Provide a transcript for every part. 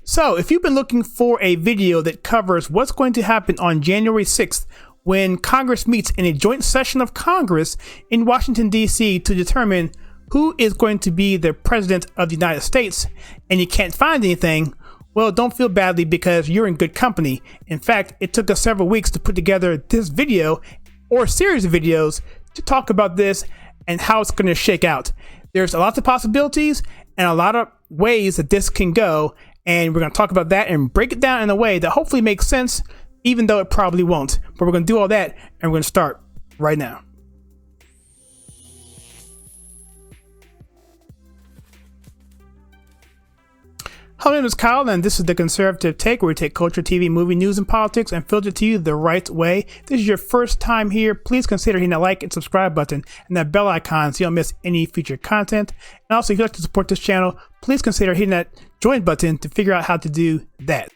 So if you've been looking for a video that covers what's going to happen on January 6th when Congress meets in a joint session of Congress in Washington, D.C. to determine who is going to be the president of the United States, and you can't find anything, well, don't feel badly because you're in good company. In fact, it took us several weeks to put together this video or a series of videos to talk about this and how it's going to shake out. There's a lot of possibilities and a lot of ways that this can go. And we're going to talk about that and break it down in a way that hopefully makes sense, even though it probably won't. But we're going to do all that, and we're going to start right now. Hello, my name is Kyle, and this is The Conservative Take, where we take culture, TV, movie, news, and politics and filter it to you the right way. If this is your first time here, please consider hitting that like and subscribe button and that bell icon so you don't miss any future content. And also, if you'd like to support this channel, please consider hitting that join button to figure out how to do that.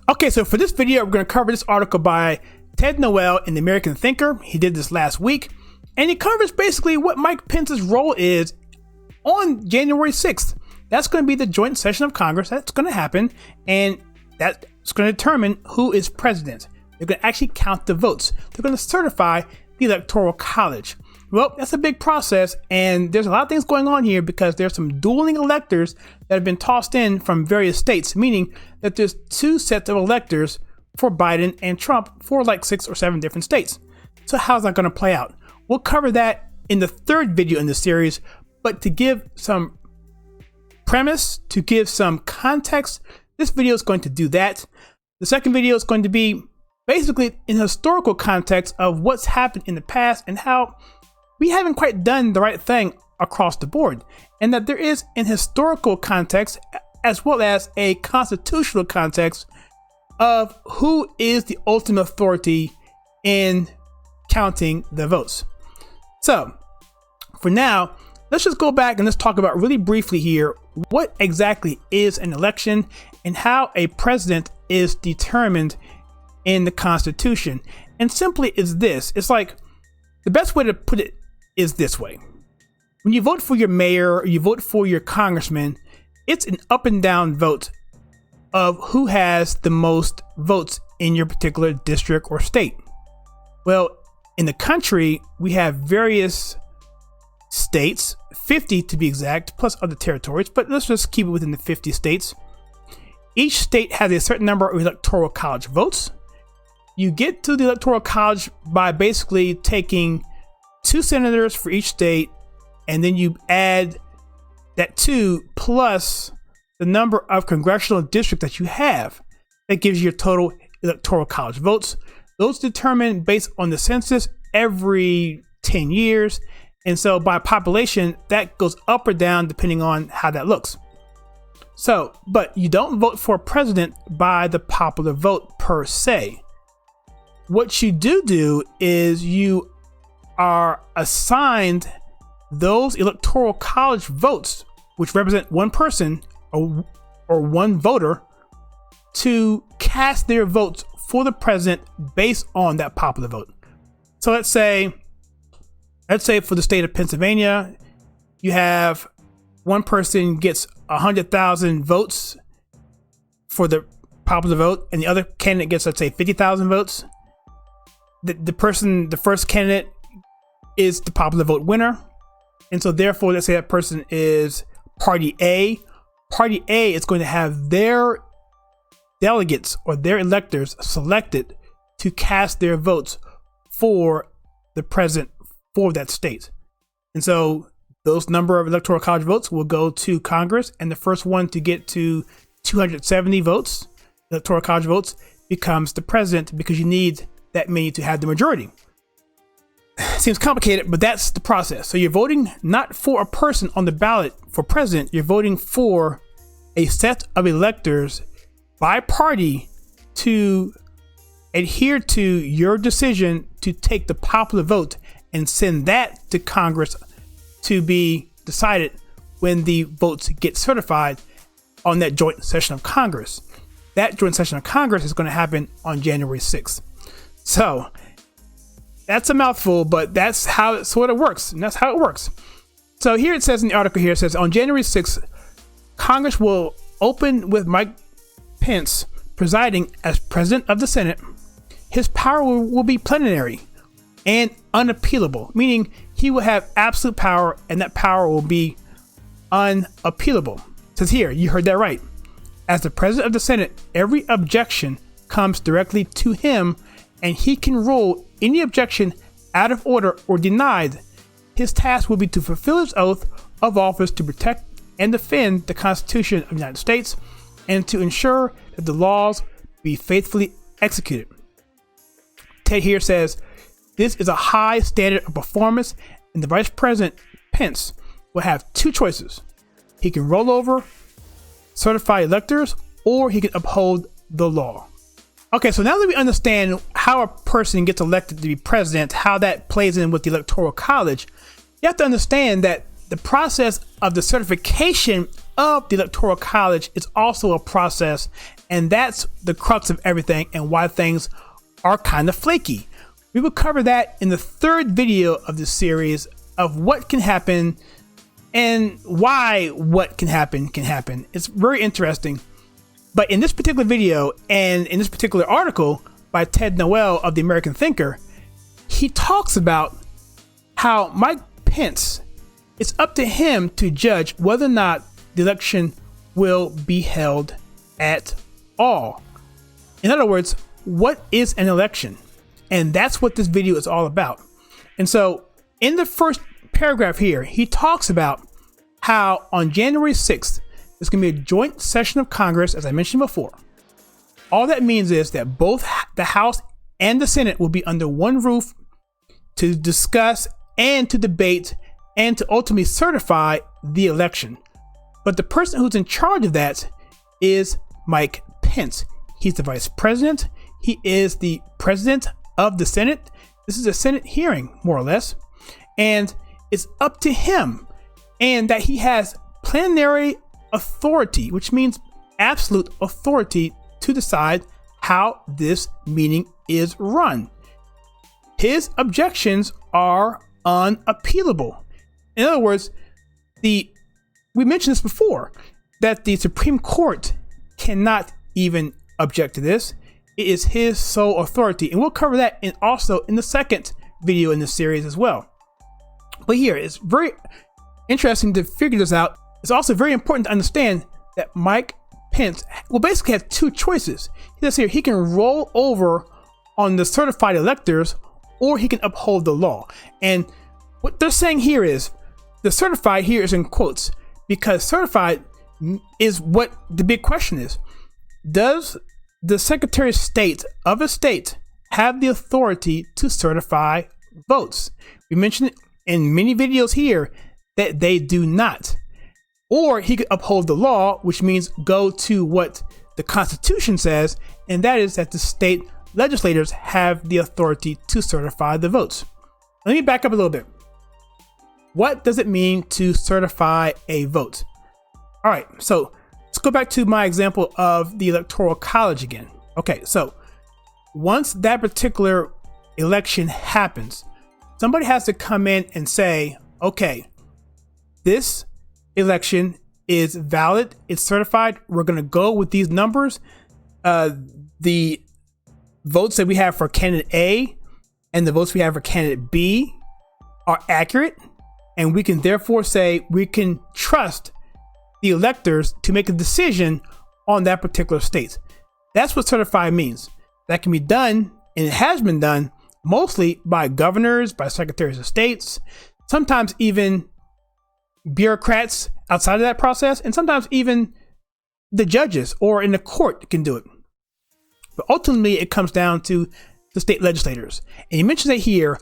Okay, so for this video, we're going to cover this article by Ted Noel in The American Thinker. He did this last week, and he covers basically what Mike Pence's role is on January 6th. That's going to be the joint session of Congress. That's going to happen, and that's going to determine who is president. They're going to actually count the votes. They're going to certify the Electoral College. Well, that's a big process, and there's a lot of things going on here because there's some dueling electors that have been tossed in from various states, meaning that there's two sets of electors for Biden and Trump for like 6 or 7 different states. So how's that going to play out? We'll cover that in the third video in the series, but to give some premise, to give some context, this video is going to do that. The second video is going to be basically in historical context of what's happened in the past and how we haven't quite done the right thing across the board, and that there is an historical context as well as a constitutional context of who is the ultimate authority in counting the votes. So for now, let's just go back and let's talk about really briefly here what exactly is an election and how a president is determined in the Constitution. And simply is this. It's like the best way to put it is this way. When you vote for your mayor or you vote for your congressman, it's an up and down vote of who has the most votes in your particular district or state. Well, in the country, we have various states, 50 to be exact, plus other territories, but let's just keep it within the 50 states. Each state has a certain number of electoral college votes. You get to the electoral college by basically taking 2 senators for each state, and then you add that 2 plus the number of congressional districts that you have. That gives you your total electoral college votes. Those determined based on the census every 10 years. And so by population, that goes up or down depending on how that looks. So, but you don't vote for a president by the popular vote per se. What you do is you are assigned those electoral college votes, which represent one person or one voter, to cast their votes for the president based on that popular vote. So let's say for the state of Pennsylvania, you have one person gets 100,000 votes for the popular vote, and the other candidate gets, let's say, 50,000 votes. The first candidate is the popular vote winner, and so therefore, let's say that person is Party A. Party A is going to have their delegates or their electors selected to cast their votes for the president for that state. And so those number of electoral college votes will go to Congress, and the first one to get to 270 votes, electoral college votes, becomes the president, because you need that many to have the majority. Seems complicated, but that's the process. So you're voting not for a person on the ballot for president, you're voting for a set of electors by party to adhere to your decision to take the popular vote and send that to Congress to be decided when the votes get certified on that joint session of Congress. That joint session of Congress is going to happen on January 6th. So that's a mouthful, but that's how it sort of works. And that's how it works. So here it says in the article here, it says on January 6th, Congress will open with Mike Pence presiding as president of the Senate, his power will be plenary and unappealable, meaning he will have absolute power and that power will be unappealable. It says here, you heard that right. As the president of the Senate, every objection comes directly to him and he can rule any objection out of order or denied. His task will be to fulfill his oath of office to protect and defend the Constitution of the United States and to ensure that the laws be faithfully executed. Ted here says, this is a high standard of performance and the Vice President Pence will have two choices. He can roll over, certify electors, or he can uphold the law. Okay, so now that we understand how a person gets elected to be president, how that plays in with the Electoral College, you have to understand that the process of the certification of the Electoral College is also a process, and that's the crux of everything and why things are kind of flaky. We will cover that in the third video of this series of what can happen and why what can happen. It's very interesting. But in this particular video and in this particular article by Ted Noel of the American Thinker, he talks about how Mike Pence, it's up to him to judge whether or not the election will be held at all. In other words, what is an election? And that's what this video is all about. And so in the first paragraph here, he talks about how on January 6th, there's going to be a joint session of Congress, as I mentioned before. All that means is that both the House and the Senate will be under one roof to discuss and to debate and to ultimately certify the election. But the person who's in charge of that is Mike Pence. He's the vice president. He is the president of the Senate. This is a Senate hearing, more or less. And it's up to him, and that he has plenary authority, which means absolute authority to decide how this meeting is run. His objections are unappealable. In other words, we mentioned this before, that the Supreme Court cannot even object to this. It is his sole authority. And we'll cover that also in the second video in this series as well. But here, it's very interesting to figure this out. It's also very important to understand that Mike Pence will basically have two choices. He says here, he can roll over on the certified electors, or he can uphold the law. And what they're saying here is, the certified here is in quotes, because certified is what the big question is. Does the Secretary of State of a state have the authority to certify votes? We mentioned it in many videos here that they do not. Or he could uphold the law, which means go to what the Constitution says, and that is that the state legislators have the authority to certify the votes. Let me back up a little bit. What does it mean to certify a vote? All right, so let's go back to my example of the Electoral College again. Okay, so once that particular election happens, somebody has to come in and say, okay, this election is valid, it's certified, we're going to go with these numbers. The votes that we have for candidate A and the votes we have for candidate B are accurate, and we can therefore say we can trust the electors to make a decision on that particular state. That's what certified means. That can be done, and it has been done, mostly by governors, by secretaries of states, sometimes even bureaucrats outside of that process, and sometimes even the judges or in the court can do it. But ultimately, it comes down to the state legislators. And he mentions it here,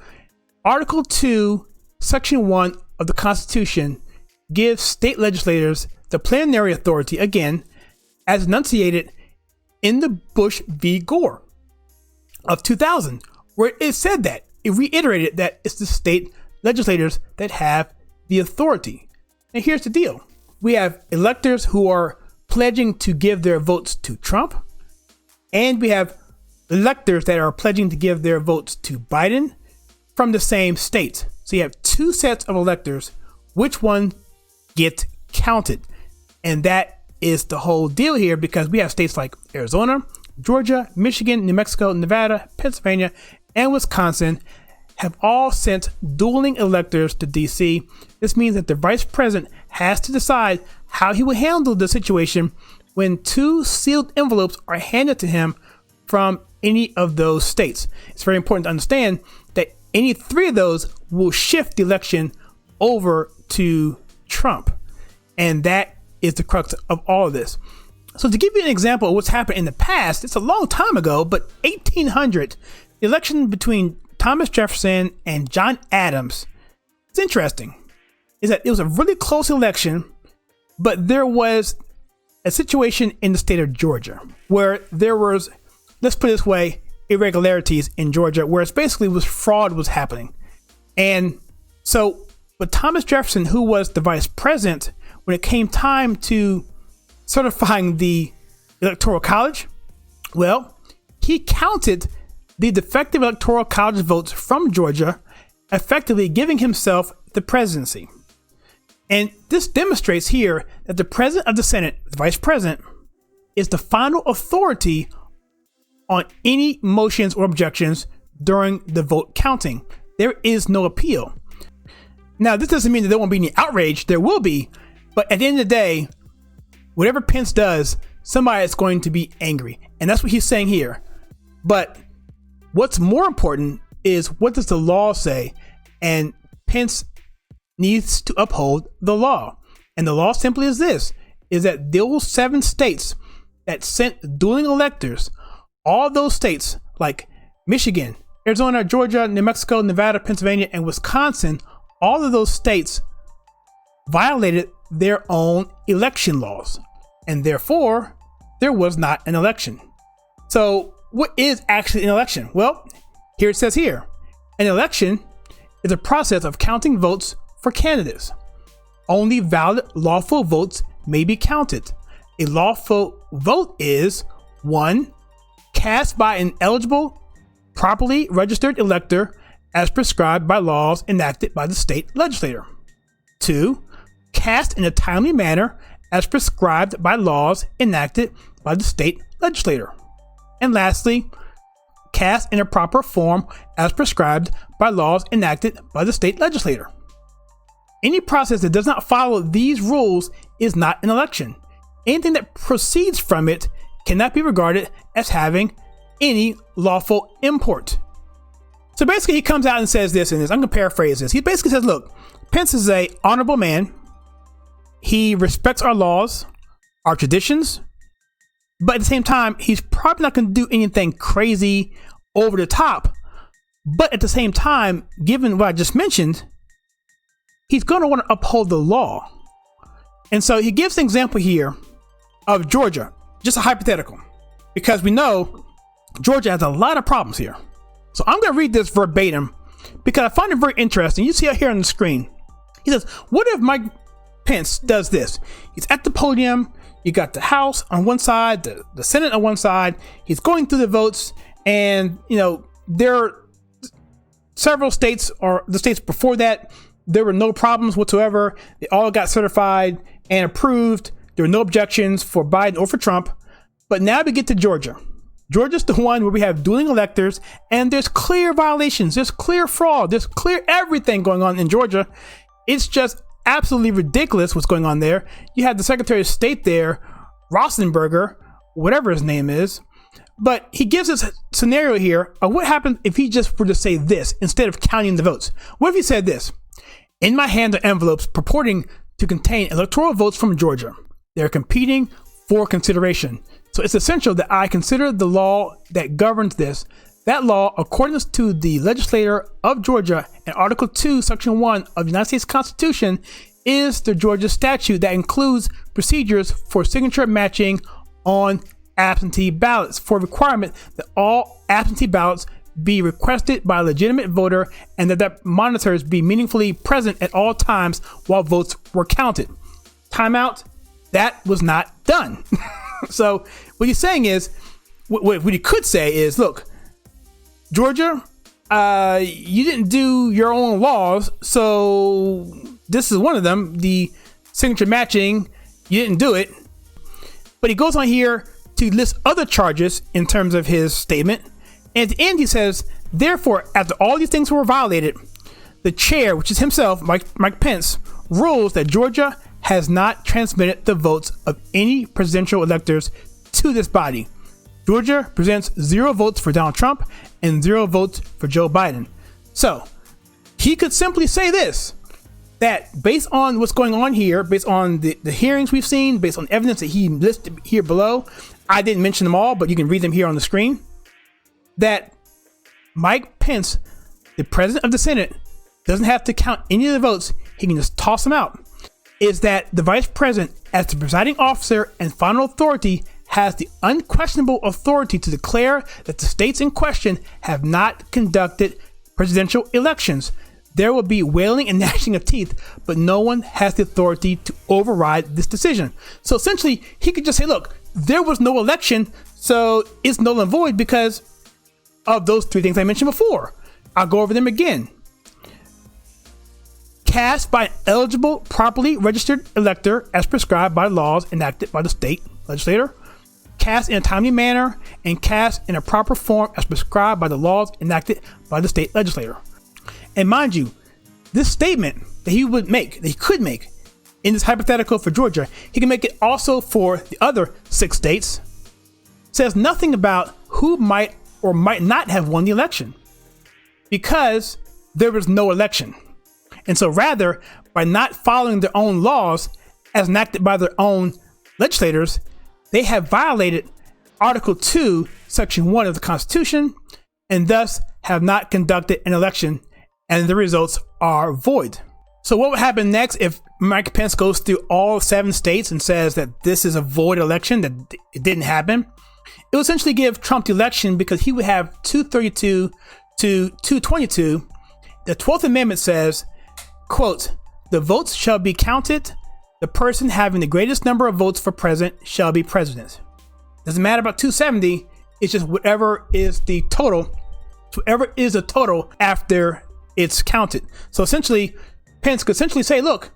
Article 2, Section 1 of the Constitution gives state legislators the plenary authority, again, as enunciated in the Bush v. Gore of 2000, where it said that, it reiterated that it's the state legislators that have the authority. And here's the deal. We have electors who are pledging to give their votes to Trump, and we have electors that are pledging to give their votes to Biden from the same state. So you have two sets of electors. Which one gets counted? And that is the whole deal here, because we have states like Arizona, Georgia, Michigan, New Mexico, Nevada, Pennsylvania, and Wisconsin have all sent dueling electors to DC. This means that the vice president has to decide how he will handle the situation when two sealed envelopes are handed to him from any of those states. It's very important to understand that any three of those will shift the election over to Trump. And that is the crux of all of this. So to give you an example of what's happened in the past, it's a long time ago, but 1800, the election between Thomas Jefferson and John Adams. It's interesting is that it was a really close election, but there was a situation in the state of Georgia where there was, let's put it this way, irregularities in Georgia, where it basically was fraud was happening. And so, but Thomas Jefferson, who was the vice president, when it came time to certifying the Electoral College, well, he counted the defective Electoral College votes from Georgia, effectively giving himself the presidency. And this demonstrates here that the president of the Senate, the vice president, is the final authority on any motions or objections during the vote counting. There is no appeal. Now, this doesn't mean that there won't be any outrage. There will be. But at the end of the day, whatever Pence does, somebody is going to be angry. And that's what he's saying here. But what's more important is, what does the law say? And Pence needs to uphold the law. And the law simply is this, is that those 7 states that sent dueling electors, all those states like Michigan, Arizona, Georgia, New Mexico, Nevada, Pennsylvania, and Wisconsin, all of those states violated their own election laws. And therefore, there was not an election. So what is actually an election? Well, here it says here, an election is a process of counting votes for candidates. Only valid lawful votes may be counted. A lawful vote is 1. Cast by an eligible, properly registered elector as prescribed by laws enacted by the state legislature. 2. Cast in a timely manner as prescribed by laws enacted by the state legislature. And lastly, cast in a proper form as prescribed by laws enacted by the state legislature. Any process that does not follow these rules is not an election. Anything that proceeds from it cannot be regarded as having any lawful import. So basically he comes out and says this, and I'm going to paraphrase this. He basically says, look, Pence is an honorable man. He respects our laws, our traditions, but at the same time, he's probably not going to do anything crazy over the top. But at the same time, given what I just mentioned, he's going to want to uphold the law. And so he gives an example here of Georgia, just a hypothetical, because we know Georgia has a lot of problems here. So I'm going to read this verbatim because I find it very interesting. You see it here on the screen. He says, what if Mike Pence does this? He's at the podium. You got the House on one side, the Senate on one side. He's going through the votes, and there are several states, or the states before that, there were no problems whatsoever. They all got certified and approved. There were no objections for Biden or for Trump. But now we get to Georgia. Georgia's the one where we have dueling electors, and there's clear violations, there's clear fraud, there's clear everything going on in Georgia. It's just absolutely ridiculous what's going on there. You have the Secretary of State there, Rosenberger, whatever his name is. But he gives us a scenario here of what happens if he just were to say this instead of counting the votes. What if he said this? In my hand are envelopes purporting to contain electoral votes from Georgia. They're competing for consideration. So it's essential that I consider the law that governs this. That law, according to the legislature of Georgia and Article 2, Section 1 of the United States Constitution, is the Georgia statute that includes procedures for signature matching on absentee ballots, for requirement that all absentee ballots be requested by a legitimate voter and that monitors be meaningfully present at all times while votes were counted. Timeout. That was not done. So what he's saying is, what he could say is, look, Georgia, you didn't do your own laws, so this is one of them. The signature matching, you didn't do it. But he goes on here to list other charges in terms of his statement. And at the end, he says, therefore, after all these things were violated, the chair, which is himself, Mike Pence, rules that Georgia has not transmitted the votes of any presidential electors to this body. Georgia presents 0 votes for Donald Trump and 0 votes for Joe Biden. So he could simply say this, that based on what's going on here, based on the hearings we've seen, based on evidence that he listed here below, I didn't mention them all, but you can read them here on the screen, that Mike Pence, the president of the Senate, doesn't have to count any of the votes. He can just toss them out. Is that the vice president, as the presiding officer and final authority, has the unquestionable authority to declare that the states in question have not conducted presidential elections. There will be wailing and gnashing of teeth, but no one has the authority to override this decision. So essentially, he could just say, look, there was no election, so it's null and void because of those 3 things I mentioned before. I'll go over them again. Cast by an eligible, properly registered elector as prescribed by laws enacted by the state legislator. Cast in a timely manner and cast in a proper form as prescribed by the laws enacted by the state legislator. And mind you, this statement that he could make in this hypothetical for Georgia, he can make it also for the other 6 states, says nothing about who might or might not have won the election because there was no election. And so rather, by not following their own laws as enacted by their own legislators, they have violated Article 2, Section 1 of the Constitution, and thus have not conducted an election, and the results are void. So what would happen next if Mike Pence goes through all 7 states and says that this is a void election, that it didn't happen? It would essentially give Trump the election because he would have 232 to 222. The 12th Amendment says, quote, the votes shall be counted. The person having the greatest number of votes for president shall be president. Doesn't matter about 270. It's just whatever is the total. Whatever is the total after it's counted. So essentially, Pence could essentially say, look,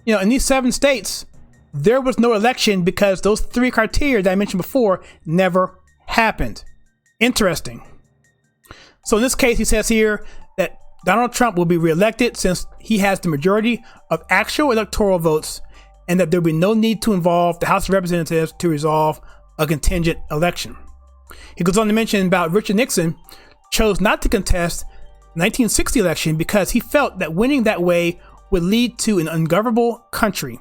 in these 7 states, there was no election because those 3 criteria that I mentioned before never happened. Interesting. So in this case, he says here that Donald Trump will be reelected since he has the majority of actual electoral votes and that there will be no need to involve the House of Representatives to resolve a contingent election. He goes on to mention about Richard Nixon chose not to contest the 1960 election because he felt that winning that way would lead to an ungovernable country.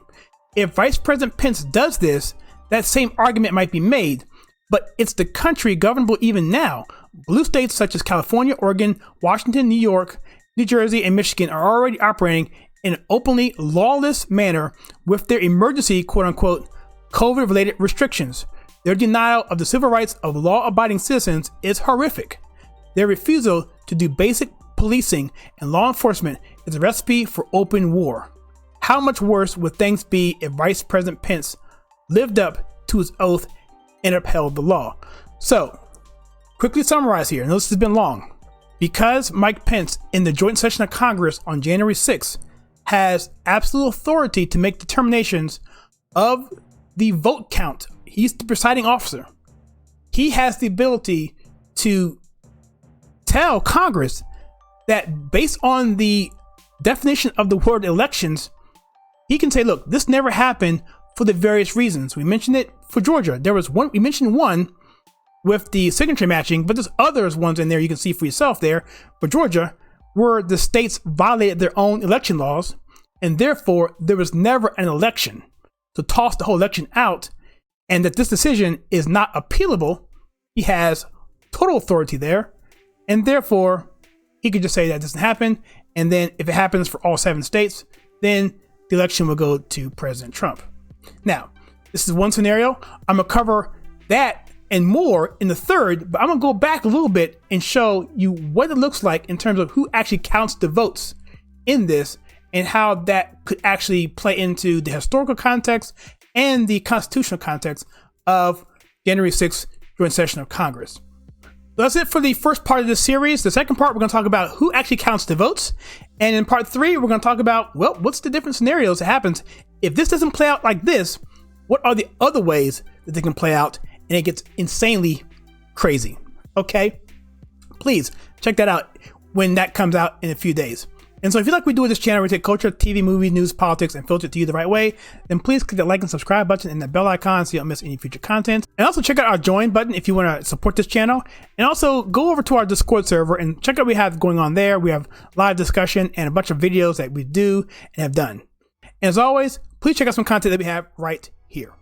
If Vice President Pence does this, that same argument might be made, but it's the country governable even now. Blue states such as California, Oregon, Washington, New York, New Jersey, and Michigan are already operating in an openly lawless manner with their emergency, quote-unquote, COVID-related restrictions. Their denial of the civil rights of law-abiding citizens is horrific. Their refusal to do basic policing and law enforcement is a recipe for open war. How much worse would things be if Vice President Pence lived up to his oath and upheld the law? So, quickly summarize here, and this has been long. Because Mike Pence in the joint session of Congress on January 6th has absolute authority to make determinations of the vote count, he's the presiding officer. He has the ability to tell Congress that based on the definition of the word elections, he can say, look, this never happened for the various reasons. We mentioned it for Georgia. There was one, we mentioned one with the signature matching, but there's others ones in there you can see for yourself there. For Georgia, where the states violated their own election laws, and therefore there was never an election. To toss the whole election out, and that this decision is not appealable, he has total authority there, and therefore he could just say that doesn't happen, and then if it happens for all 7 states, then the election will go to President Trump. Now, this is one scenario. I'm gonna cover that and more in the third, but I'm gonna go back a little bit and show you what it looks like in terms of who actually counts the votes in this and how that could actually play into the historical context and the constitutional context of January 6th joint session of Congress. So that's it for the first part of this series. The second part, we're going to talk about who actually counts the votes. And in part 3, we're going to talk about, well, what's the different scenarios that happens if this doesn't play out like this? What are the other ways that they can play out, and it gets insanely crazy. Okay? Please check that out when that comes out in a few days. And so if you like what we do with this channel, we take culture, TV, movies, news, politics, and filter it to you the right way, then please click the like and subscribe button and the bell icon so you don't miss any future content. And also check out our join button if you want to support this channel. And also go over to our Discord server and check out what we have going on there. We have live discussion and a bunch of videos that we do and have done. And as always, please check out some content that we have right here.